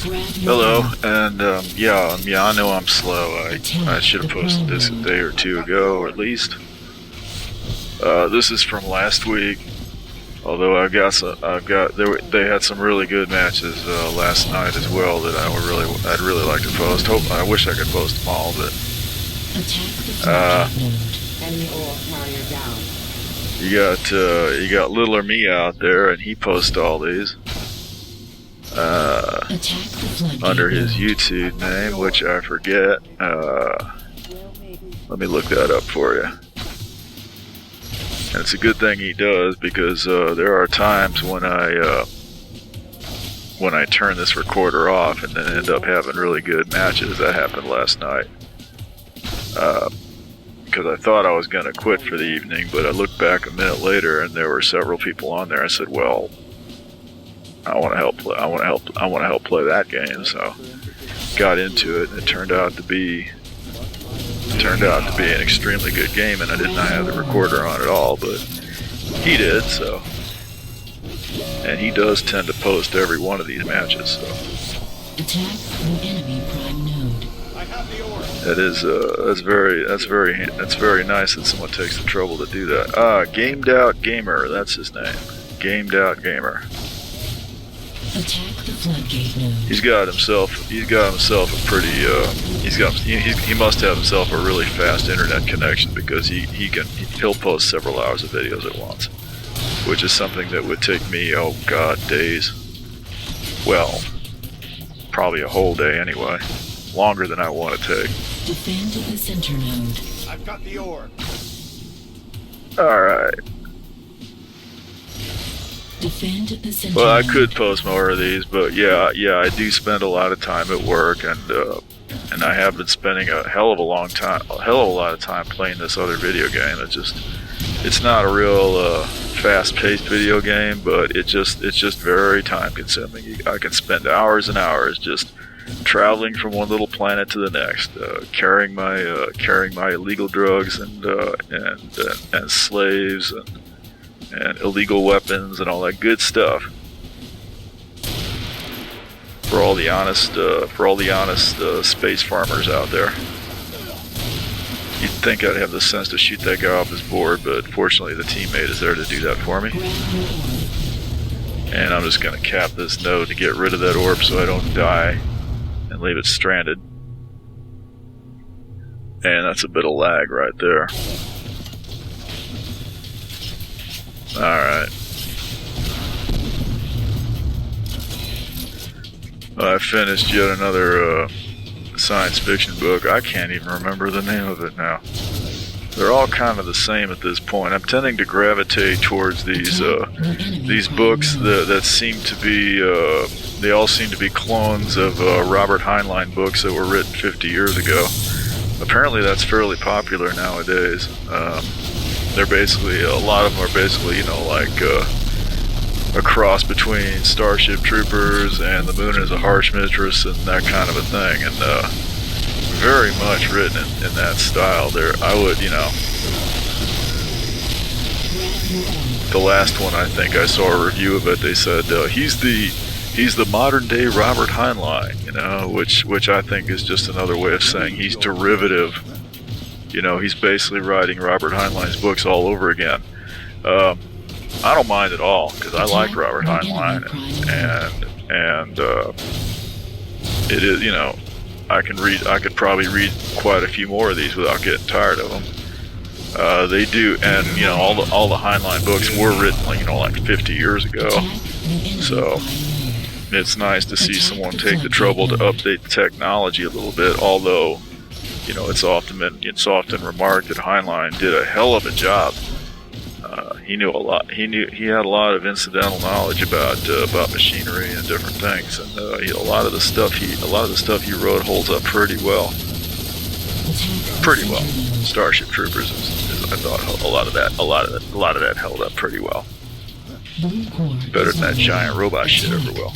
Hello, and yeah, I know I'm slow. I should have posted this a day or two ago, or at least. This is from last week. Although they had some really good matches last night as well that I'd really like to post. I wish I could post them all, but you got Littler Me out there, and he posts all these under his YouTube name, which I forget. Let me look that up for you. And it's a good thing he does, because there are times when I turn this recorder off and then end up having really good matches. That happened last night. Because I thought I was going to quit for the evening, but I looked back a minute later and there were several people on there. I said, "Well, I want to help play that game." So got into it, and it turned out to be an extremely good game, and I did not have the recorder on at all, but he did. So, and he does tend to post every one of these matches. So attack an enemy prime node. I have the order. that's very nice that someone takes the trouble to do that. Gamed Out Gamer, that's his name. Gamed Out Gamer. Attack the floodgate node. He must have himself a really fast internet connection, because he'll post several hours of videos at once, which is something that would take me, oh god, days. Well, probably a whole day anyway. Longer than I want to take. Defend the center node. I've got the order. Alright. Defend the center Well, I node. could post more of these, but yeah, I do spend a lot of time at work, and I have been spending a hell of a lot of time playing this other video game. It's not a real fast-paced video game, but it's just very time-consuming. I can spend hours and hours just traveling from one little planet to the next, carrying my illegal drugs and slaves and illegal weapons and all that good stuff. For all the honest space farmers out there. You'd think I'd have the sense to shoot that guy off his board, but fortunately the teammate is there to do that for me. And I'm just going to cap this node to get rid of that orb so I don't die and leave it stranded. And that's a bit of lag right there. Alright. I finished yet another science fiction book. I can't even remember the name of it now. They're all kind of the same at this point. I'm tending to gravitate towards these books that seem to be, they all seem to be clones of Robert Heinlein books that were written 50 years ago. Apparently that's fairly popular nowadays. They're basically, a lot of them are basically, like a cross between Starship Troopers and The Moon is a Harsh Mistress and that kind of a thing, and very much written in that style. The last one, I think I saw a review of it. They said he's the modern day Robert Heinlein, which I think is just another way of saying he's derivative. He's basically writing Robert Heinlein's books all over again. I don't mind at all, because I like Robert Heinlein, and it is, I could probably read quite a few more of these without getting tired of them. They do, and all the Heinlein books were written like 50 years ago, so it's nice to see someone take the trouble to update the technology a little bit. Although, it's often remarked that Heinlein did a hell of a job. He knew a lot. He had a lot of incidental knowledge about machinery and different things, and a lot of the stuff he wrote holds up pretty well. Starship Troopers is I thought a lot of that held up pretty well. Better than that giant robot shit ever will.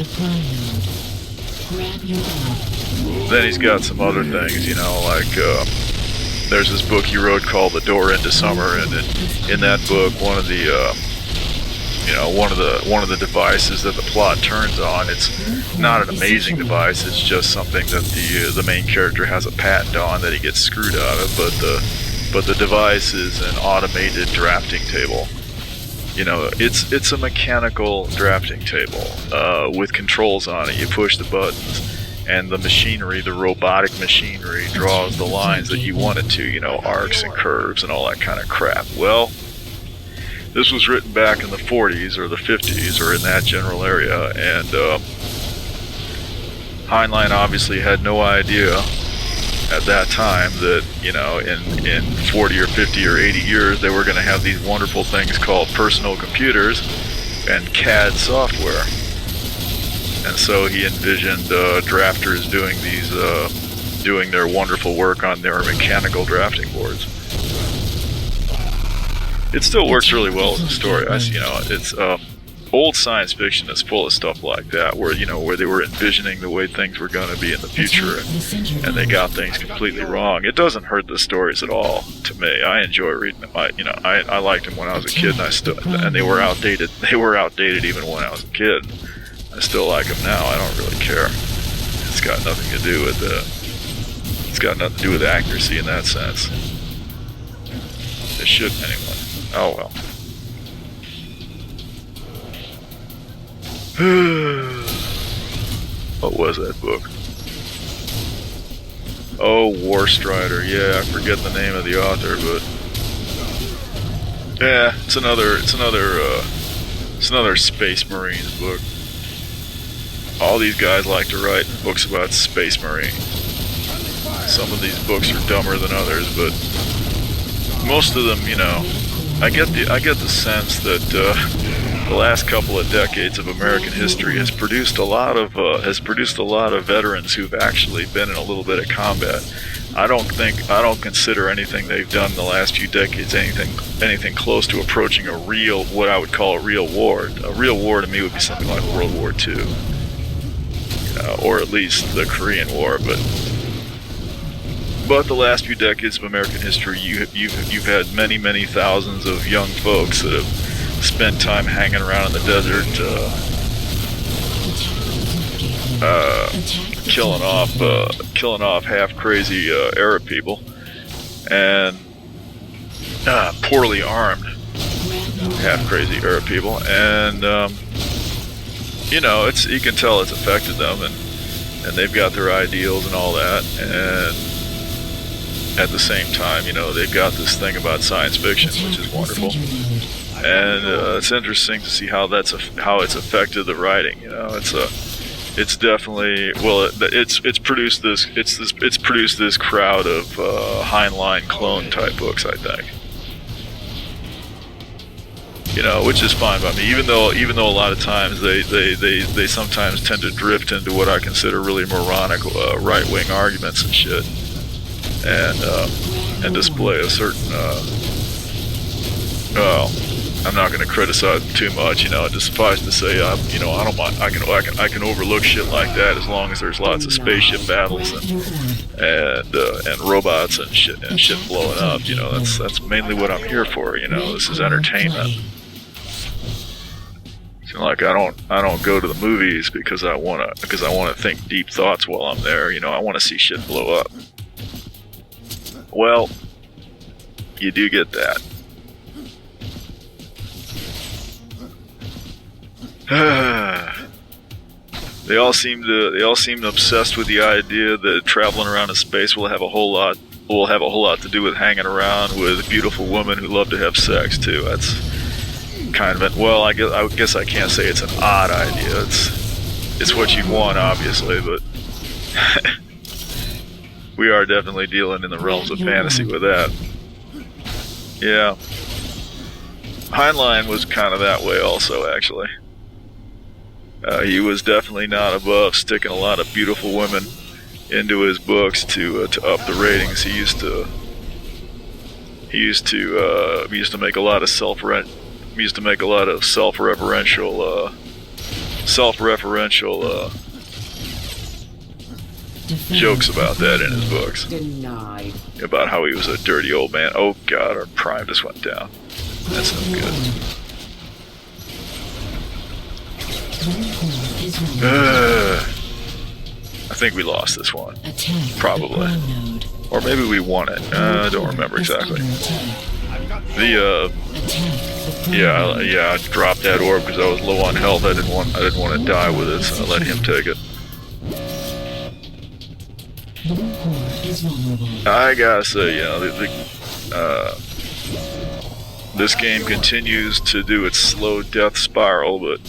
Then he's got some other things, like there's this book he wrote called The Door into Summer, and in that book, one of the you know, one of the devices that the plot turns on. It's not an amazing device. It's just something that the main character has a patent on that he gets screwed out of. But the device is an automated drafting table. You know, it's a mechanical drafting table with controls on it. You push the buttons, and the machinery, the robotic machinery, draws the lines that you want it to. You know, arcs and curves and all that kind of crap. Well, this was written back in the 40s or the 50s or in that general area, and Heinlein obviously had no idea at that time that, you know, in 40 or 50 or 80 years they were going to have these wonderful things called personal computers and CAD software. And so he envisioned drafters doing their wonderful work on their mechanical drafting boards. It still works really well as a story. You know, it's old science fiction is full of stuff like that, where, you know, where they were envisioning the way things were going to be in the future, and they got things completely wrong. It doesn't hurt the stories at all to me. I enjoy reading them. I liked them when I was a kid, and they were outdated. They were outdated even when I was a kid. I still like them now. I don't really care. It's got nothing to do with It's got nothing to do with accuracy in that sense. It shouldn't anyway. Oh well. What was that book? Oh, War Strider. Yeah, I forget the name of the author, but yeah, it's another Space Marines book. All these guys like to write books about Space Marines. Some of these books are dumber than others, but most of them, you know, I get the sense that the last couple of decades of American history has produced a lot of veterans who've actually been in a little bit of combat. I don't consider anything they've done in the last few decades anything close to approaching what I would call a real war. A real war to me would be something like World War II, or at least the Korean War. But the last few decades of American history, you've had many thousands of young folks that have spent time hanging around in the desert, killing off half crazy Arab people, and poorly armed half crazy Arab people, and you know, you can tell it's affected them, and they've got their ideals and all that, and at the same time, you know, they've got this thing about science fiction, which is wonderful, and it's interesting to see how it's affected the writing. You know, it's definitely, well, it's produced this crowd of Heinlein clone type books, I think. You know, which is fine by me, even though a lot of times they sometimes tend to drift into what I consider really moronic right-wing arguments and shit, and display a certain well, I'm not going to criticize them too much. You know, just suffice to say, I don't mind. I can overlook shit like that as long as there's lots of spaceship battles and robots and shit blowing up. You know, that's mainly what I'm here for. You know, this is entertainment. So like, I don't go to the movies because I wanna think deep thoughts while I'm there. You know, I want to see shit blow up. Well, you do get that. They all seem obsessed with the idea that traveling around in space will have a whole lot to do with hanging around with beautiful women who love to have sex too. That's kind of well, I guess I can't say it's an odd idea. It's what you want, obviously, but we are definitely dealing in the realms of fantasy with that. Yeah, Heinlein was kind of that way also, actually. He was definitely not above sticking a lot of beautiful women into his books to up the ratings. He used to make a lot of self-referential jokes about that in his books. Denied. About how he was a dirty old man. Oh God, our prime just went down. That's no good. is vulnerable. I think we lost this one. Attack Probably. the prime node. Or maybe we won it. I don't remember Is exactly. under attack. I've got the orb. Attack the prime node. Yeah, I dropped that orb because I was low on health. I didn't want to die with it, so I let him take it. Blue core is vulnerable. I gotta say, this game continues to do its slow death spiral, but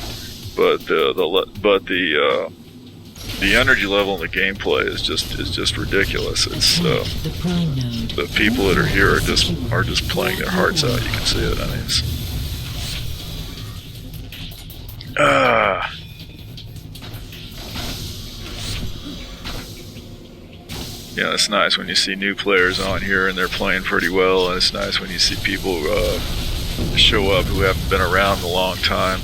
the energy level in the gameplay is just ridiculous. It's The prime node. the people that are here are just playing their hearts out. You can see it. I mean, it's nice when you see new players on here and they're playing pretty well, and it's nice when you see people show up who haven't been around in a long time,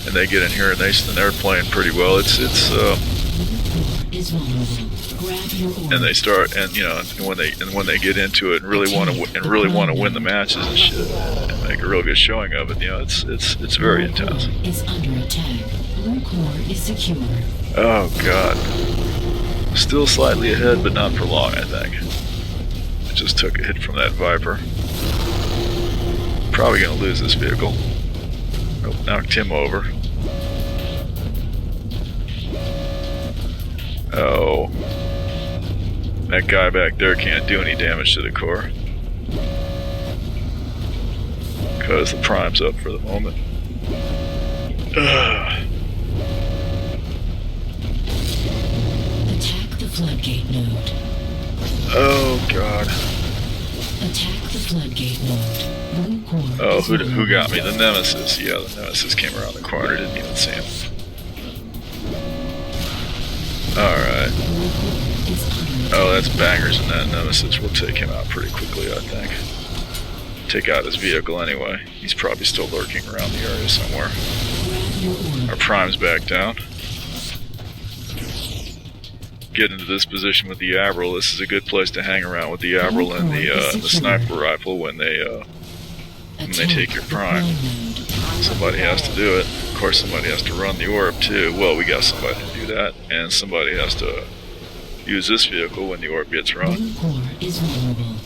and they get in here and they're playing pretty well. It's Is vulnerable. Grab your orb. and they start and when they get into it and really want to win the matches and shit and make a real good showing of it, it's very Blue core intense. is under attack. Blue core is secure. Oh god. Still slightly ahead, but not for long, I think. I just took a hit from that Viper. Probably gonna lose this vehicle. Nope, knocked him over. Oh. That guy back there can't do any damage to the core. Because the prime's up for the moment. Ugh. Attack the floodgate node. Oh god. Attack the floodgate node. Blue core Oh, is who got me? vulnerable. The Nemesis. Yeah, the Nemesis came around the corner, didn't even see him. Alright. Blue core is under Oh, that's bangers in that Nemesis. We'll take him out pretty quickly, I think. Take out his vehicle anyway. He's probably still lurking around the area somewhere. Grab your orb. Our prime's back down. Get into this position with the Avril. This is a good place to hang around with the Avril and the sniper rifle when they take your prime. node. Somebody has to do it. Of course, somebody has to run the orb too. Well, we got somebody to do that, and somebody has to use this vehicle when the orb gets run. Blue core is vulnerable.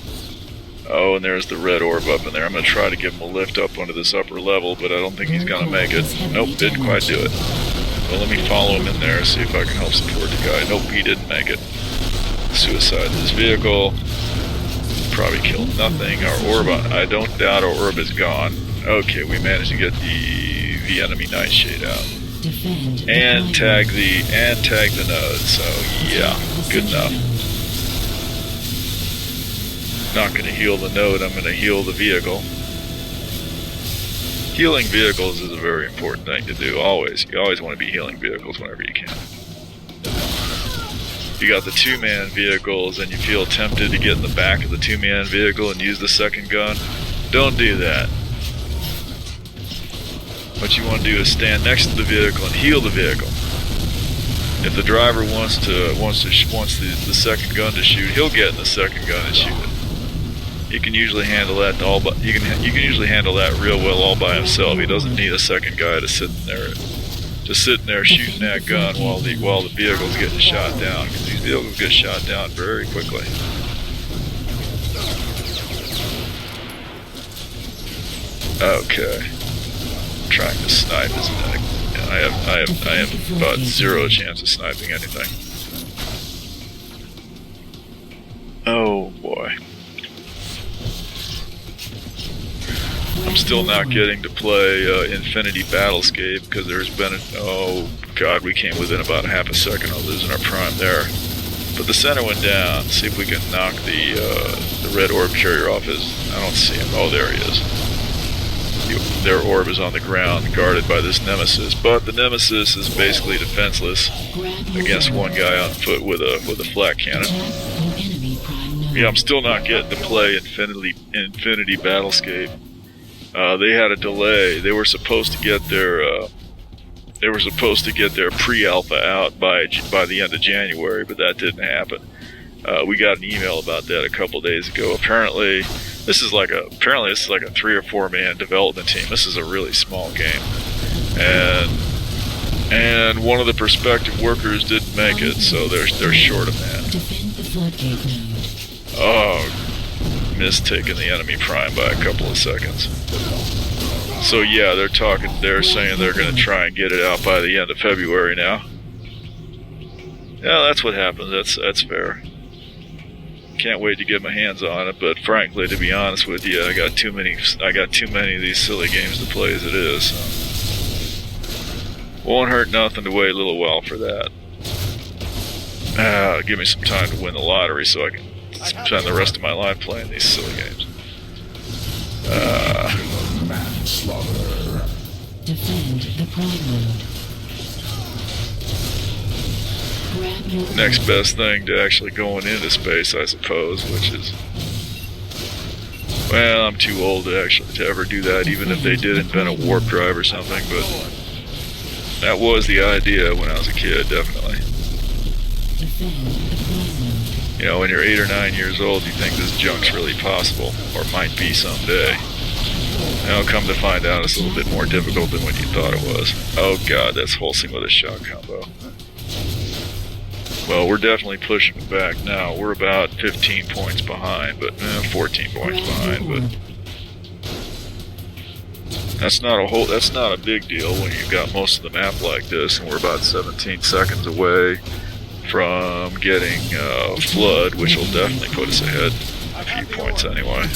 Oh, and there's the red orb up in there. I'm going to try to give him a lift up onto this upper level, but I don't think he's going to make it. Nope, didn't quite do it. Well, let me follow him in there, see if I can help support the guy. Nope, he didn't make it. Suicide his vehicle. Probably killed nothing. Our orb, I don't doubt our orb is gone. Okay, we managed to get the enemy nightshade out. Defend the And prime tag the node, so yeah, good enough. Not going to heal the node, I'm going to heal the vehicle. Healing vehicles is a very important thing to do, always. You always want to be healing vehicles whenever you can. You got the two-man vehicles and you feel tempted to get in the back of the two-man vehicle and use the second gun. Don't do that. What you want to do is stand next to the vehicle and heal the vehicle. If the driver wants the second gun to shoot, he'll get in the second gun and shoot it. He can usually handle that you can usually handle that real well all by himself. He doesn't need a second guy to sit in there shooting that gun while the vehicle's getting shot down, because these vehicles get shot down very quickly. Okay. I'm trying to snipe, isn't it? I have about zero chance of sniping anything. Oh boy. I'm still not getting to play Infinity Battlescape because there's been oh god, we came within about half a second of losing our prime there. But the center went down. See if we can knock the red orb carrier off his. I don't see him. Oh, there he is. Their orb is on the ground, guarded by this Nemesis. But the Nemesis is basically defenseless against one guy on foot with a flat cannon. Yeah, I'm still not getting to play Infinity Battlescape. They had a delay. They were supposed to get their pre-alpha out by the end of January, but that didn't happen. We got an email about that a couple days ago. Apparently this is like a 3 or 4 man development team. This is a really small game, and And one of the prospective workers didn't make it, so they're short a man. Defend the floodgate node. Oh, missed taking the enemy prime by a couple of seconds. So yeah, they're saying they're going to try and get it out by the end of February now. Yeah, that's what happens. That's fair. Can't wait to get my hands on it, but frankly, to be honest with you, I got too many of these silly games to play as it is. So. Won't hurt nothing to wait a little while for that. Give me some time to win the lottery so I can spend the rest of my life playing these silly games. Defend the prime node. Next best thing to actually going into space, I suppose, which is, well, I'm too old to ever do that, even if they did invent a warp drive or something, but that was the idea when I was a kid, definitely. You know, when you're 8 or 9 years old, you think this junk's really possible, or might be someday. Now, come to find out, it's a little bit more difficult than when you thought it was. Oh god, that's Hulsing with a shot combo. Well, we're definitely pushing it back now. We're about 15 points behind, but 14 points behind, but that's not a big deal when you've got most of the map like this, and we're about 17 seconds away from getting flood, which will definitely put us ahead a few points anyway.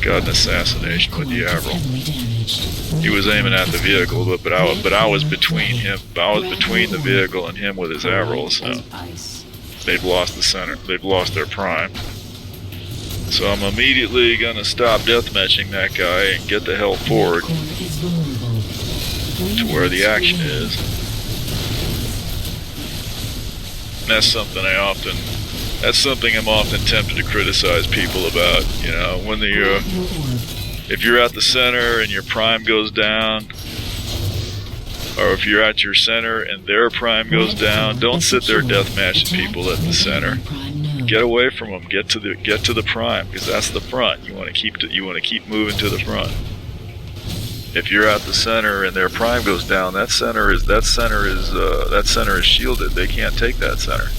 Got an assassination with the Avril. He was aiming at the vehicle, but I was between him. I was between the vehicle and him with his Avril, so they've lost the center. They've lost their prime. So I'm immediately gonna stop deathmatching that guy and get the hell forward to where the action is. And that's something I'm often tempted to criticize people about. You know, when if you're at the center and your prime goes down, or if you're at your center and their prime goes down, don't sit there deathmatching people at the center. Get away from them. Get to the prime, because that's the front. You want to keep moving to the front. If you're at the center and their prime goes down, that center is shielded. They can't take that center.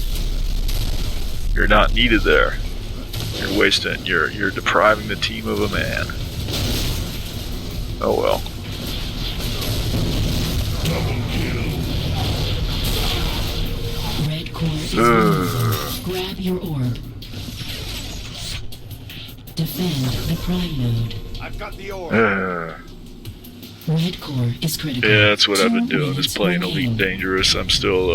You're not needed there. You're wasting. You're depriving the team of a man. Oh well. Red core is vulnerable. Grab your orb. Defend the prime node. I've got the orb. Red core is critical. Yeah, that's what I've been doing, is playing Elite Dangerous. I'm still,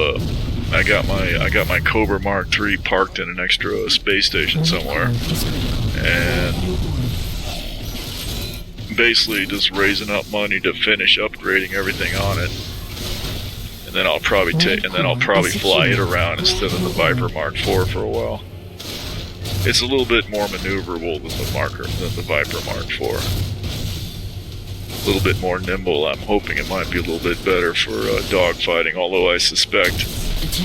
I got my Cobra Mark III parked in an extra space station somewhere, and basically just raising up money to finish upgrading everything on it, and then I'll probably fly it around instead of the Viper Mark IV for a while. It's a little bit more maneuverable than the Viper Mark IV. A little bit more nimble. I'm hoping it might be a little bit better for dogfighting, although I suspect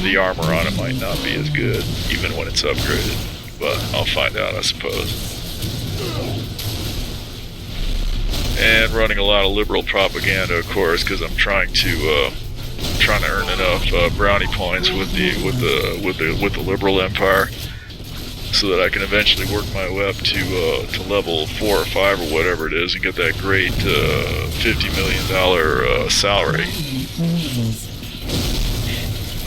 the armor on it might not be as good, even when it's upgraded. But I'll find out, I suppose. And running a lot of liberal propaganda, of course, because I'm trying to earn enough brownie points with the liberal empire, so that I can eventually work my way up to level 4 or 5 or whatever it is, and get that great $50 million salary.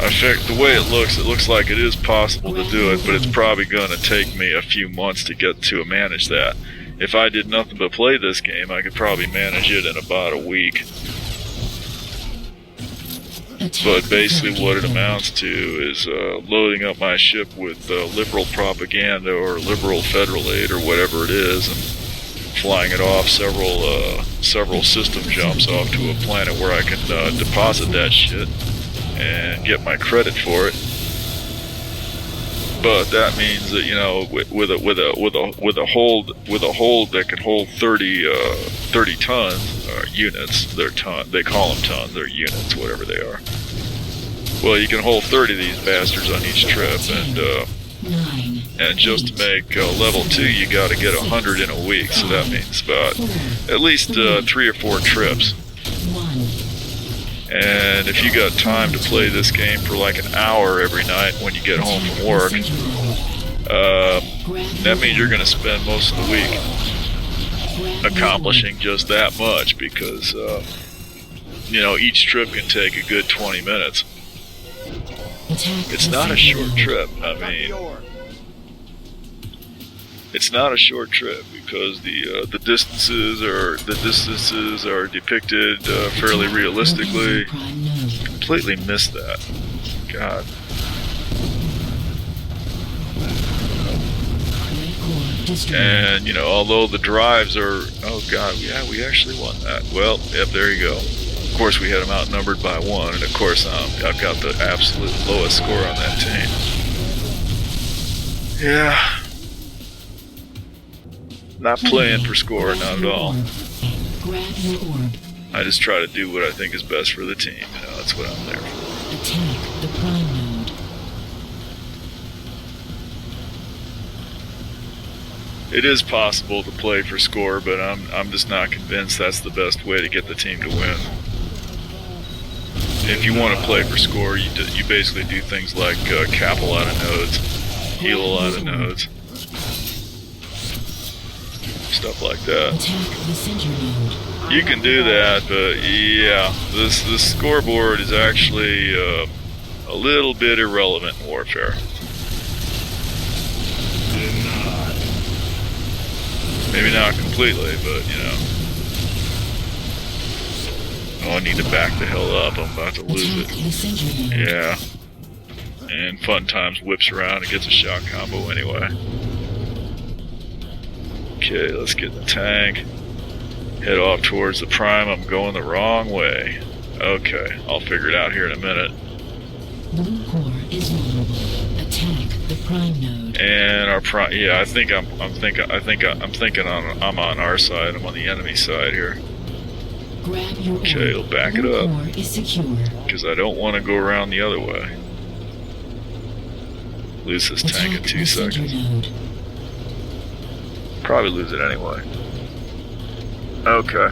I think the way it looks like it is possible to do it, but it's probably going to take me a few months to get to manage that. If I did nothing but play this game, I could probably manage it in about a week. But basically what it amounts to is loading up my ship with liberal propaganda or liberal federal aid or whatever it is, and flying it off several system jumps off to a planet where I can deposit that shit and get my credit for it. But that means that, you know, with a hold that can hold 30 tons units. They call them tons. They're units, whatever they are. Well, you can hold 30 of these bastards on each trip, and And just to make level 2, you got to get 100 in a week, so that means about at least 3 or 4 trips. And if you got time to play this game for like an hour every night when you get home from work, that means you're going to spend most of the week accomplishing just that much, because you know, each trip can take a good 20 minutes. It's not a short trip. I mean, it's not a short trip because the distances are depicted fairly realistically. Completely missed that. God. And you know, although the drives are, oh god, yeah, we actually won that. Well, yep, there you go. Of course, we had them outnumbered by 1, and of course, I've got the absolute lowest score on that team. Yeah. Not playing for score, not at all. I just try to do what I think is best for the team. You know, that's what I'm there for. Attack the prime node. It is possible to play for score, but I'm just not convinced that's the best way to get the team to win. If you want to play for score, you basically do things like cap a lot of nodes, heal a lot of nodes, stuff like that. You can do that, but yeah, this scoreboard is actually a little bit irrelevant in warfare. Maybe not completely, but you know. Oh, I need to back the hell up. I'm about to lose it. Yeah. And Fun Times whips around and gets a shot combo anyway. Okay, let's get in the tank. Head off towards the prime. I'm going the wrong way. Okay, I'll figure it out here in a minute. Blue core is vulnerable. Attack the prime node. And our prime, yeah, I'm thinking I'm on our side. I'm on the enemy side here. Okay, it'll back it up because I don't want to go around the other way. Lose this tank in 2 seconds. Probably lose it anyway. Okay.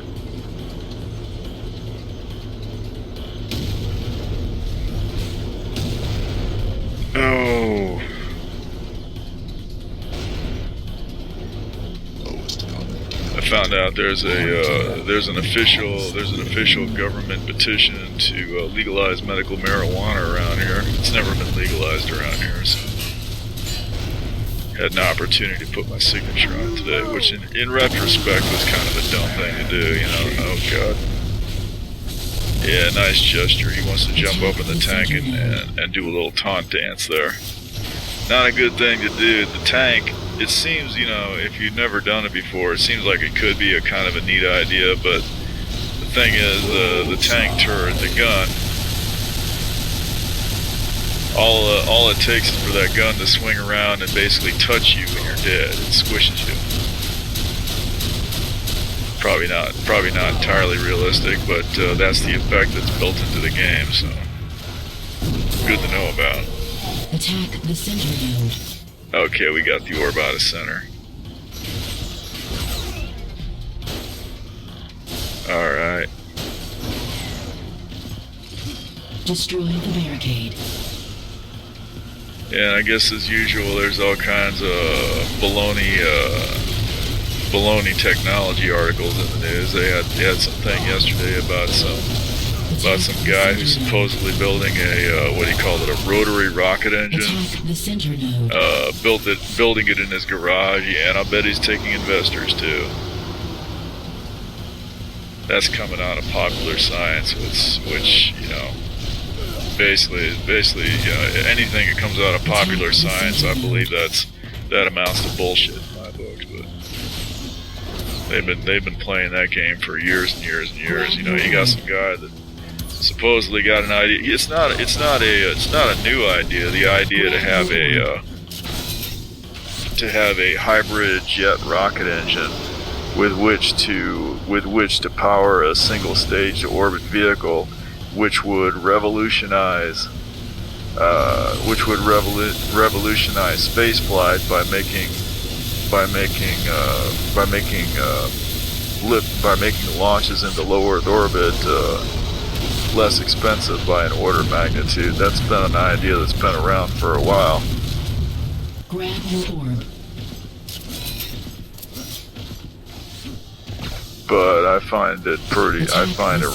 Oh. I found out there's an official government petition to legalize medical marijuana around here. It's never been legalized around here, so had an opportunity to put my signature on it today, which in retrospect was kind of a dumb thing to do, you know. Oh god. Yeah, nice gesture. He wants to jump up in the tank and do a little taunt dance there. Not a good thing to do. The tank, it seems, you know, if you've never done it before, it seems like it could be a kind of a neat idea, but the thing is, the tank turret, the gun, all it takes is for that gun to swing around and basically touch you and you're dead. It squishes you. Probably not entirely realistic, but that's the effect that's built into the game, so good to know about. Attack the center node. Okay, we got the orb out of center. Alright. Destroy the barricade. Yeah, I guess as usual, there's all kinds of baloney technology articles in the news. They had something yesterday about some guy who's supposedly building a what do you call it, a rotary rocket engine. Attack the center node. Building it in his garage, and I bet he's taking investors too. That's coming out of Popular Science, which you know, basically anything that comes out of Popular Science, I believe that amounts to bullshit in my books. But they've been playing that game for years and years and years. You know, you got some guy that supposedly got an idea. It's not a new idea. The idea to have a hybrid jet rocket engine with which to power a single stage to orbit vehicle, which would revolutionize which would revolutionize spaceflight by making launches into low Earth orbit less expensive by an order of magnitude. That's been an idea that's been around for a while. Grab your orb. But I find it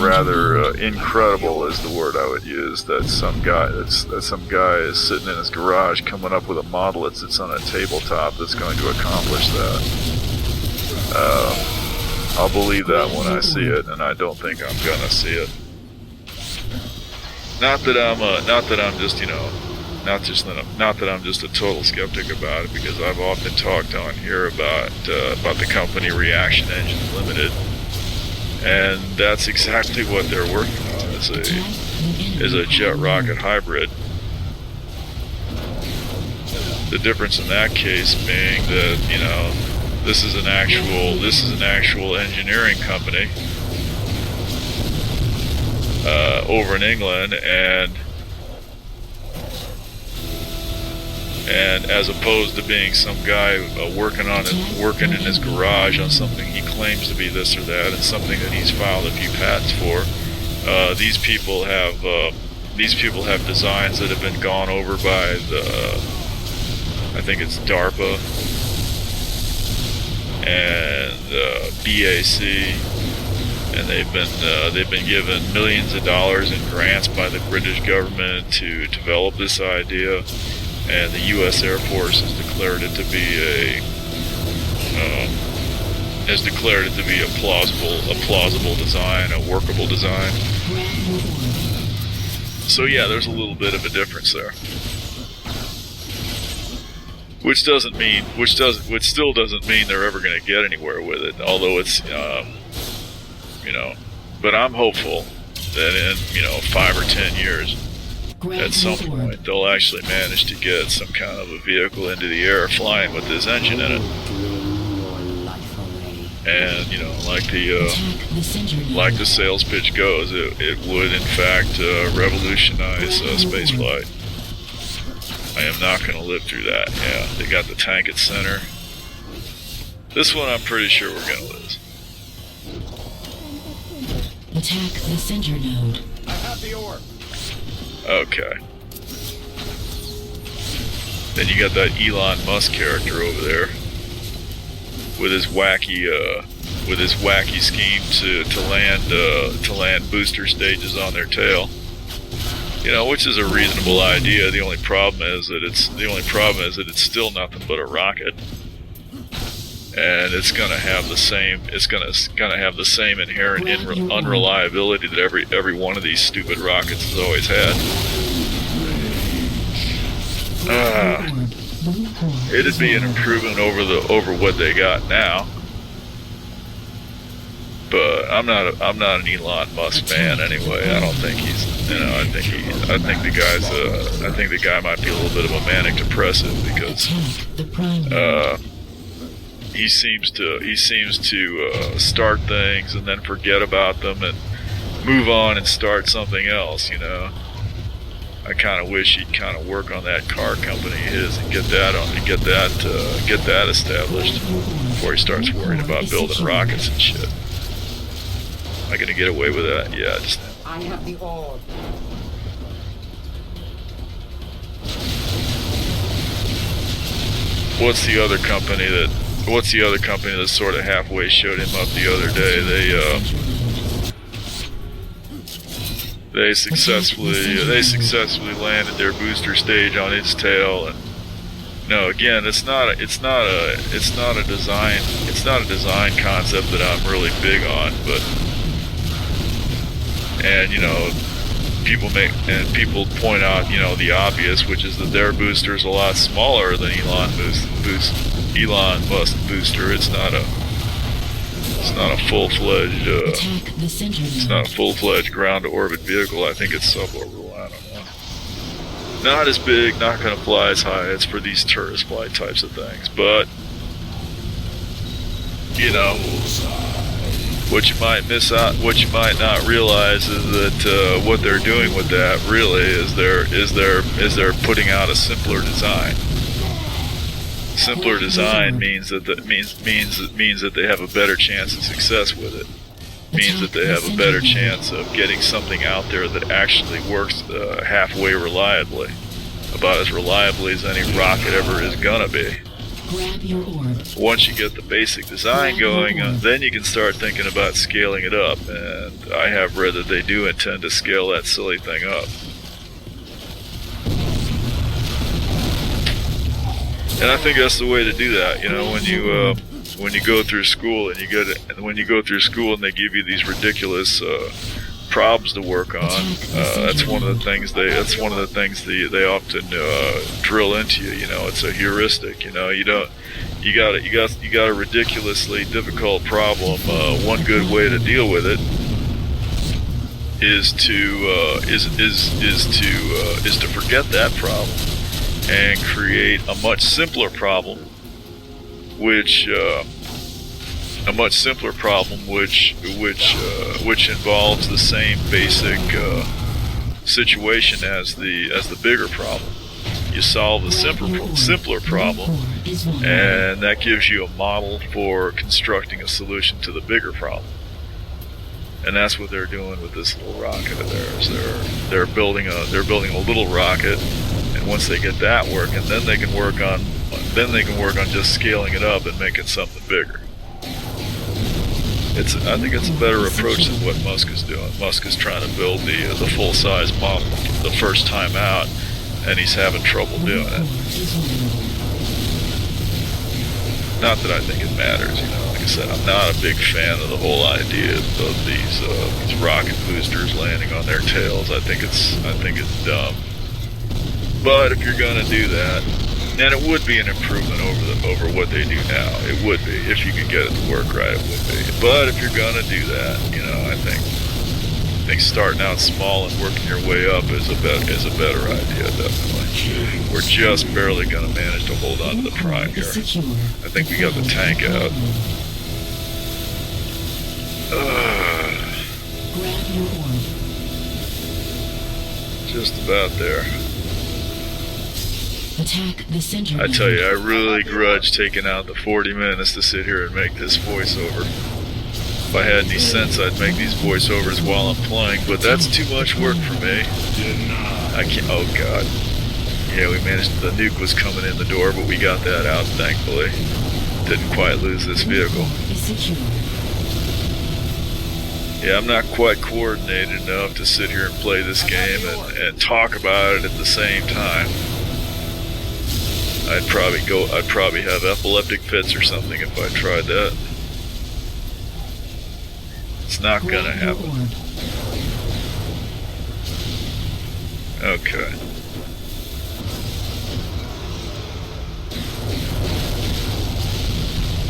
rather incredible is the word I would use, that some guy is sitting in his garage coming up with a model that sits on a tabletop that's going to accomplish that. I'll believe that when I see it, and I don't think I'm gonna see it. Not that I'm just a total skeptic about it, because I've often talked on here about the company Reaction Engine Limited, and that's exactly what they're working on. Is a jet rocket hybrid. The difference in that case being that, you know, this is an actual engineering company over in England, and as opposed to being some guy working in his garage on something he claims to be this or that, and something that he's filed a few patents for. These people have designs that have been gone over by I think it's DARPA and BAC, and they've been given millions of dollars in grants by the British government to develop this idea, and the U.S. Air Force has declared it to be a plausible design, a workable design. So yeah, there's a little bit of a difference there. Which still doesn't mean they're ever going to get anywhere with it. Although it's, but I'm hopeful that in 5 or 10 years, at some point, they'll actually manage to get some kind of a vehicle into the air flying with this engine in it. And like the sales pitch goes, it would in fact revolutionize spaceflight. I am not going to live through that. Yeah, they got the tank at center. This one I'm pretty sure we're going to lose. Attack the center node. I have the orb. Okay. Then you got that Elon Musk character over there with his wacky scheme to land booster stages on their tail. Which is a reasonable idea. The only problem is that it's still nothing but a rocket, and it's gonna have the same inherent unreliability that every one of these stupid rockets has always had. It'd be an improvement over what they got now. But I'm not an Elon Musk fan anyway. I don't think he's, I think the guy might be a little bit of a manic depressive, because he seems to start things and then forget about them and move on and start something else. I kind of wish he'd kind of work on that car company of his and get that established before he starts worrying about building rockets and shit. Am I gonna get away with that? Yeah, I have the orb. What's the other company that sort of halfway showed him up the other day? They successfully landed their booster stage on its tail, and no, again, it's not a design concept that I'm really big on, but people point out, the obvious, which is that their booster is a lot smaller than Elon Musk booster. It's not a full-fledged ground to orbit vehicle. I think it's suborbital. I don't know. Not as big, not going to fly as high. It's for these tourist flight types of things, but What you might miss out, what you might not realize is that what they're doing with that really is they're putting out a simpler design. Simpler design means that means that they have a better chance of success with it. Means that they have a better chance of getting something out there that actually works halfway reliably, about as reliably as any rocket ever is gonna be. Grab your orb. Once you get the basic design going, then you can start thinking about scaling it up, and I have read that they do intend to scale that silly thing up. And I think that's the way to do that. You know, when you go through school and they give you these ridiculous problems to work on, that's one of the things they often drill into you. You know, it's a heuristic. You know, you got a ridiculously difficult problem. One good way to deal with it is to forget that problem and create a much simpler problem, which involves the same basic situation as the bigger problem. You solve the simpler problem, and that gives you a model for constructing a solution to the bigger problem. And that's what they're doing with this little rocket of theirs. They're building a little rocket, and once they get that working, then they can work on just scaling it up and making something bigger. I think it's a better approach than what Musk is doing. Musk is trying to build the full-size model the first time out, and he's having trouble doing it. Not that I think it matters, you know. Like I said, I'm not a big fan of the whole idea of these rocket boosters landing on their tails. I think it's dumb. But if you're gonna do that, and it would be an improvement over what they do now. It would be, if you could get it to work right. It would be. But if you're gonna do that, you know, I think starting out small and working your way up is a better idea. Definitely. We're just barely gonna manage to hold on to the prime here. I think we got the tank out. Just about there. Attack the center. I tell you, I really grudge taking out the 40 minutes to sit here and make this voiceover. If I had any sense, I'd make these voiceovers while I'm playing, but that's too much work for me. I can't. Oh God. Yeah, we managed. The nuke was coming in the door, but we got that out, thankfully. Didn't quite lose this vehicle. Yeah, I'm not quite coordinated enough to sit here and play this game and talk about it at the same time. I'd probably have epileptic fits or something if I tried that. It's not gonna happen. Okay.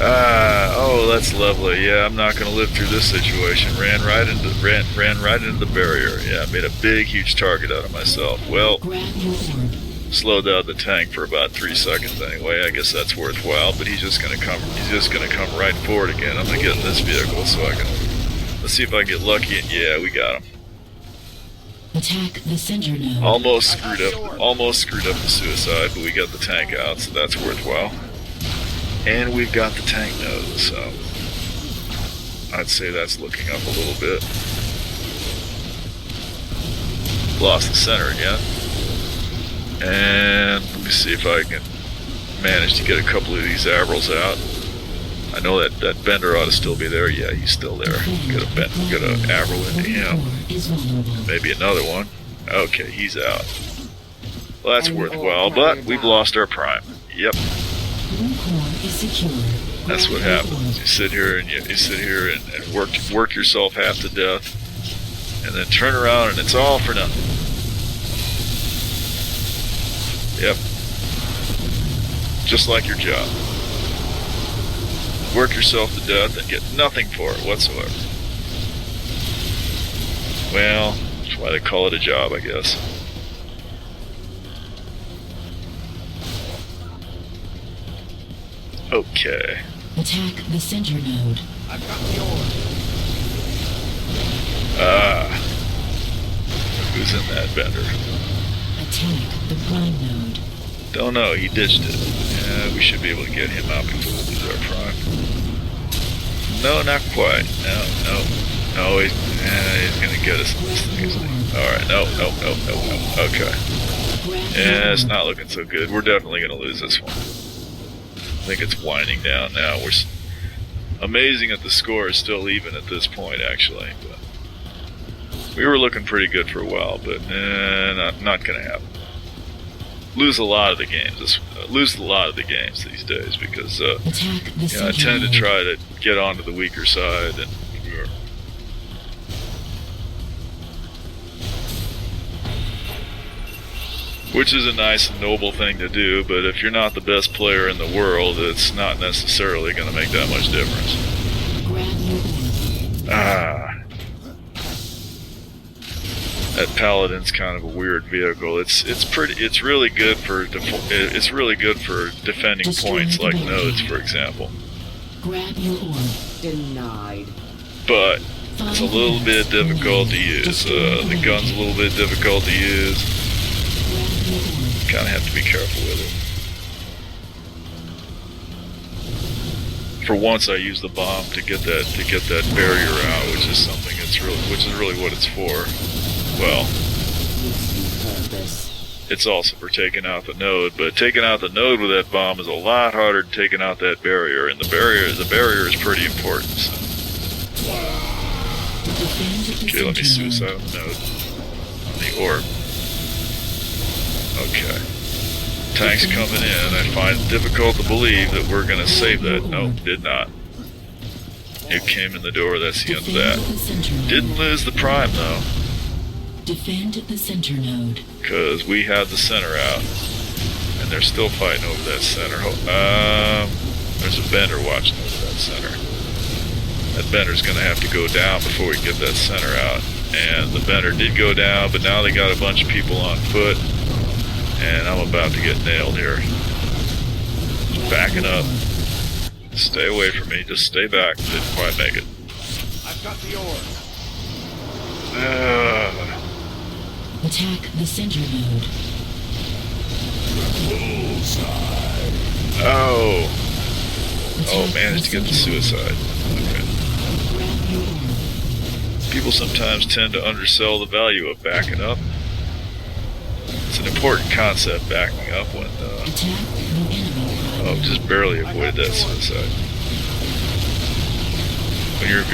Oh, that's lovely. Yeah, I'm not gonna live through this situation. Ran right into the barrier. Yeah, I made a big, huge target out of myself. Well, slowed down the tank for about 3 seconds anyway. I guess that's worthwhile. But he's just gonna come right forward again. I'm gonna get in this vehicle so I can. Let's see if I get lucky. And yeah, we got him. Attack the center node. Almost screwed up the suicide, but we got the tank out, so that's worthwhile. And we've got the tank node, so I'd say that's looking up a little bit. Lost the center again. And let me see if I can manage to get a couple of these Avrils out. I know that Bender ought to still be there. Yeah, he's still there. Get a Avril into him. Maybe another one. Okay, he's out. Well, that's worthwhile, but we've lost our prime. Yep. That's what happens. You sit here and work yourself half to death, and then turn around and it's all for nothing. Yep. Just like your job. Work yourself to death and get nothing for it whatsoever. Well, that's why they call it a job, I guess. Okay. Attack the center node. I've got the order. Who's in that bender? Attack the prime node. Don't know, he ditched it. Yeah, we should be able to get him out before we lose our prime. No, not quite. No, he's gonna get us on this thing, isn't he? Alright, no. Okay. Yeah, it's not looking so good. We're definitely gonna lose this one. I think it's winding down now. We're amazing that the score is still even at this point, actually. But we were looking pretty good for a while, but not gonna happen. Lose a lot of the games these days because I tend to try to get onto the weaker side, and which is a nice and noble thing to do, but if you're not the best player in the world, it's not necessarily going to make that much difference. That Paladin's kind of a weird vehicle. It's really good for defending points like nodes, for example. Grab your orb. Denied. But it's a little bit difficult to use. The gun's a little bit difficult to use. Kind of have to be careful with it. For once, I used the bomb to get that barrier out, which is really what it's for. Well, it's also for taking out the node, but taking out the node with that bomb is a lot harder than taking out that barrier, and the barrier is pretty important. So. Okay, let me suicide on the node. On the orb. Okay. Tanks coming in. I find it difficult to believe that we're going to save that. Nope, did not. It came in the door, that's the end of that. Didn't lose the prime, though. Defend the center node. Because we had the center out. And they're still fighting over that center. There's a bender watching over that center. That bender's going to have to go down before we get that center out. And the bender did go down, but now they got a bunch of people on foot. And I'm about to get nailed here. Just backing up. Stay away from me. Just stay back. Didn't quite make it. I've got the orb. Attack the center node. Oh, managed to get the suicide. Okay. People sometimes tend to undersell the value of backing up. It's an important concept, backing up when, just barely avoided that suicide.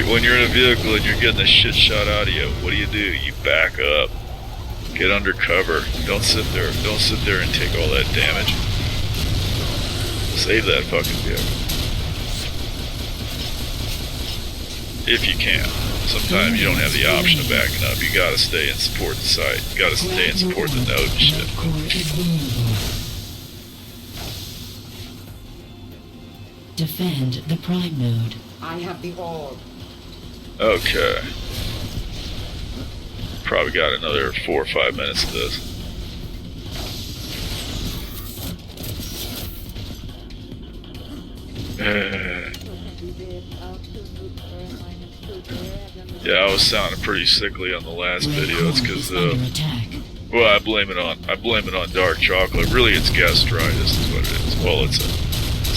When you're in a vehicle and you're getting the shit shot out of you, what do? You back up. Get under cover. Don't sit there and take all that damage. Save that fucking vehicle. If you can. Sometimes you don't have the option of backing up. You gotta stay and support the site. You gotta stay and support the node and shit. Defend the prime node. I have the orb. Okay. Probably got another 4 or 5 minutes of this. Yeah, I was sounding pretty sickly on the last video. It's because well, I blame it on dark chocolate. Really, it's gastritis is what it is. Well, it's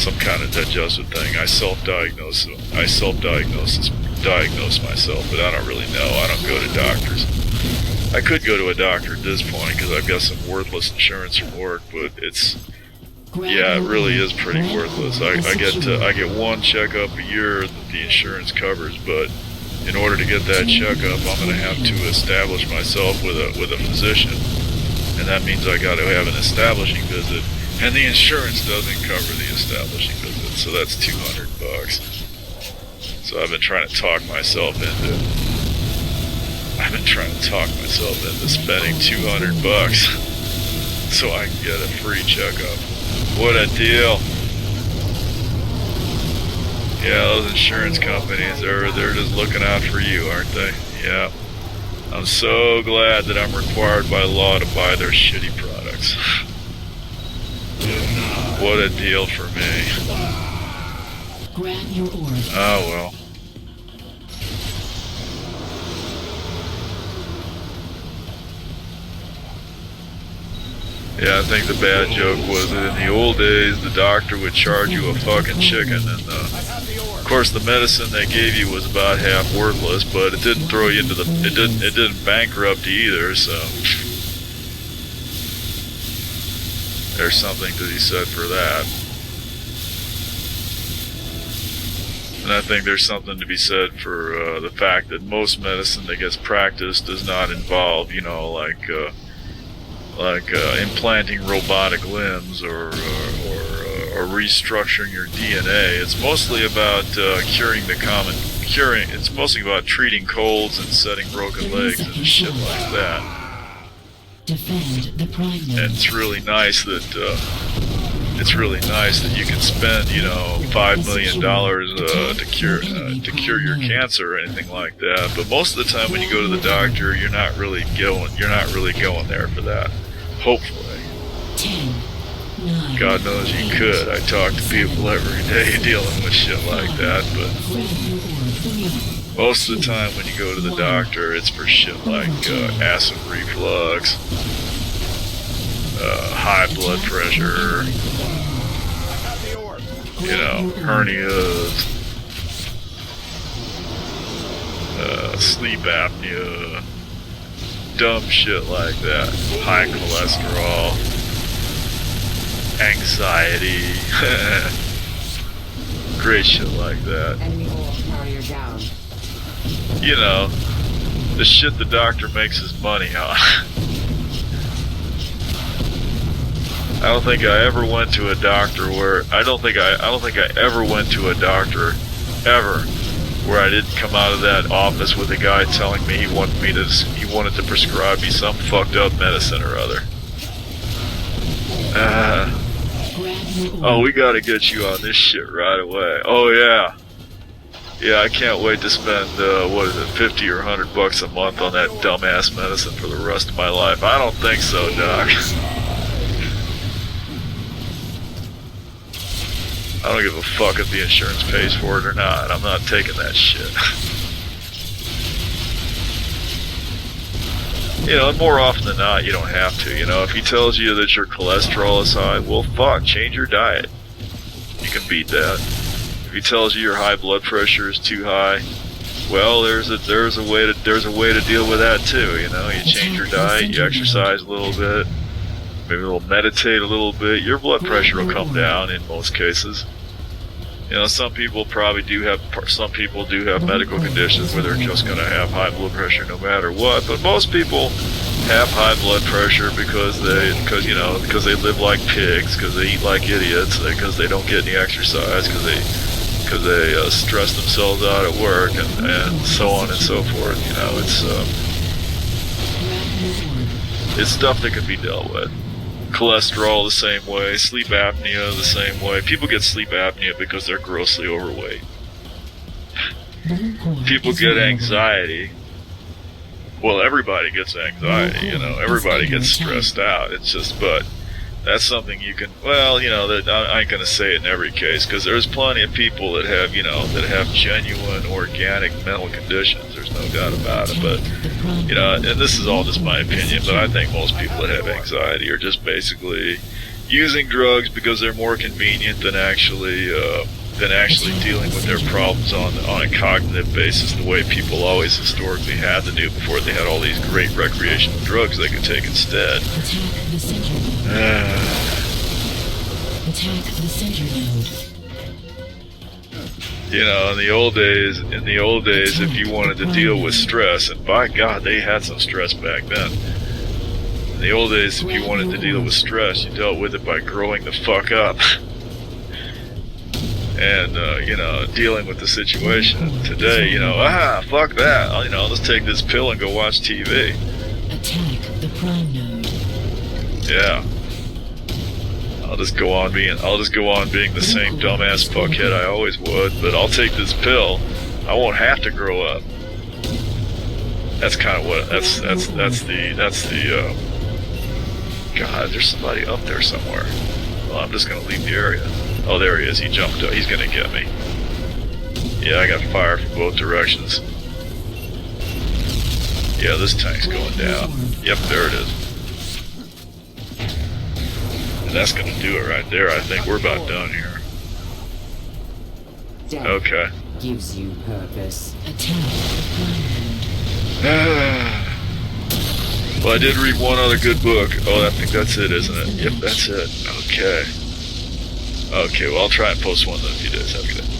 some kind of digestive thing. I self-diagnose myself, but I don't really know. I don't go to doctors. I could go to a doctor at this point because I've got some worthless insurance from work, but it really is pretty worthless. I get one checkup a year that the insurance covers, but in order to get that checkup, I'm going to have to establish myself with a physician, and that means I got to have an establishing visit, and the insurance doesn't cover the establishing visit, so that's $200. So I've been trying to talk myself into spending $200 so I can get a free checkup. What a deal! Yeah, those insurance companies, they're just looking out for you, aren't they? Yeah. I'm so glad that I'm required by law to buy their shitty products. What a deal for me. Grab your orb. Oh well. Yeah, I think the bad joke was that in the old days, the doctor would charge you a fucking chicken, and of course the medicine they gave you was about half worthless, but it didn't throw you into the, it didn't bankrupt you either, so there's something to be said for that. And I think there's something to be said for the fact that most medicine that gets practiced does not involve, you know, like implanting robotic limbs or restructuring your DNA. It's mostly about it's mostly about treating colds and setting broken legs and shit like that. Defend the prime node. And it's really nice that you can spend, you know, $5 million to cure your cancer or anything like that. But most of the time when you go to the doctor, you're not really going there for that. Hopefully. 10, 9, God knows you could. I talk to people every day dealing with shit like that, but most of the time when you go to the doctor, it's for shit like acid reflux, high blood pressure, you know, hernias, sleep apnea, dumb shit like that, high cholesterol, anxiety, great shit like that. Enemy ore carrier down. You know, the shit the doctor makes his money on. I don't think I ever went to a doctor where I don't think I ever went to a doctor ever where I didn't come out of that office with a guy telling me he wanted to prescribe me some fucked up medicine or other. Oh, we gotta get you on this shit right away. Oh yeah. Yeah, I can't wait to spend, what is it, 50 or 100 bucks a month on that dumbass medicine for the rest of my life. I don't think so, Doc. I don't give a fuck if the insurance pays for it or not. I'm not taking that shit. You know, and more often than not, you don't have to. You know, if he tells you that your cholesterol is high, well, fuck, change your diet. You can beat that. If he tells you your high blood pressure is too high, well, there's a way to deal with that too. You know, you change your diet, you exercise a little bit, maybe meditate a little bit. Your blood pressure will come down in most cases. You know, some people do have medical conditions where they're just going to have high blood pressure no matter what. But most people have high blood pressure because they live like pigs, because they eat like idiots, because they don't get any exercise, because they stress themselves out at work, and so on and so forth. You know, it's stuff that can be dealt with. Cholesterol the same way, sleep apnea the same way. People get sleep apnea because they're grossly overweight. People get anxiety. Well, everybody gets anxiety, you know, everybody gets stressed out. It's just, but that's something you can, well, you know, that I ain't gonna say it in every case, because there's plenty of people that have, you know, that have genuine organic mental conditions. There's no doubt about it. But, you know, and this is all just my opinion, but I think most people that have anxiety are just basically using drugs because they're more convenient than actually dealing with their problems on a cognitive basis, the way people always historically had to do before they had all these great recreational drugs they could take instead. Attack the center node. You know, in the old days, if you wanted to deal with stress, and by God, they had some stress back then. In the old days, if you wanted to deal with stress, you dealt with it by growing the fuck up. And, you know, dealing with the situation. Today, you know, fuck that. You know, let's take this pill and go watch TV. Attack the prime node. Yeah. I'll just go on being the same dumbass fuckhead I always would, but I'll take this pill. I won't have to grow up. That's kind of what, that's the, God, there's somebody up there somewhere. Well, I'm just gonna leave the area. Oh, there he is. He jumped up. He's gonna get me. Yeah, I got fire from both directions. Yeah, this tank's going down. Yep, there it is. And that's going to do it right there. I think we're about done here. Death Okay. gives you purpose. Attack the prime. Well, I did read one other good book. Oh, I think that's it, isn't it? Yep, that's it. Okay. Okay, well, I'll try and post one in a few days. Have a good day.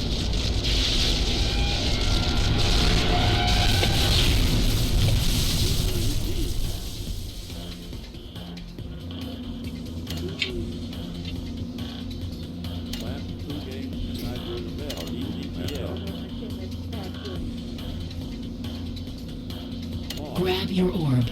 Grab your orb.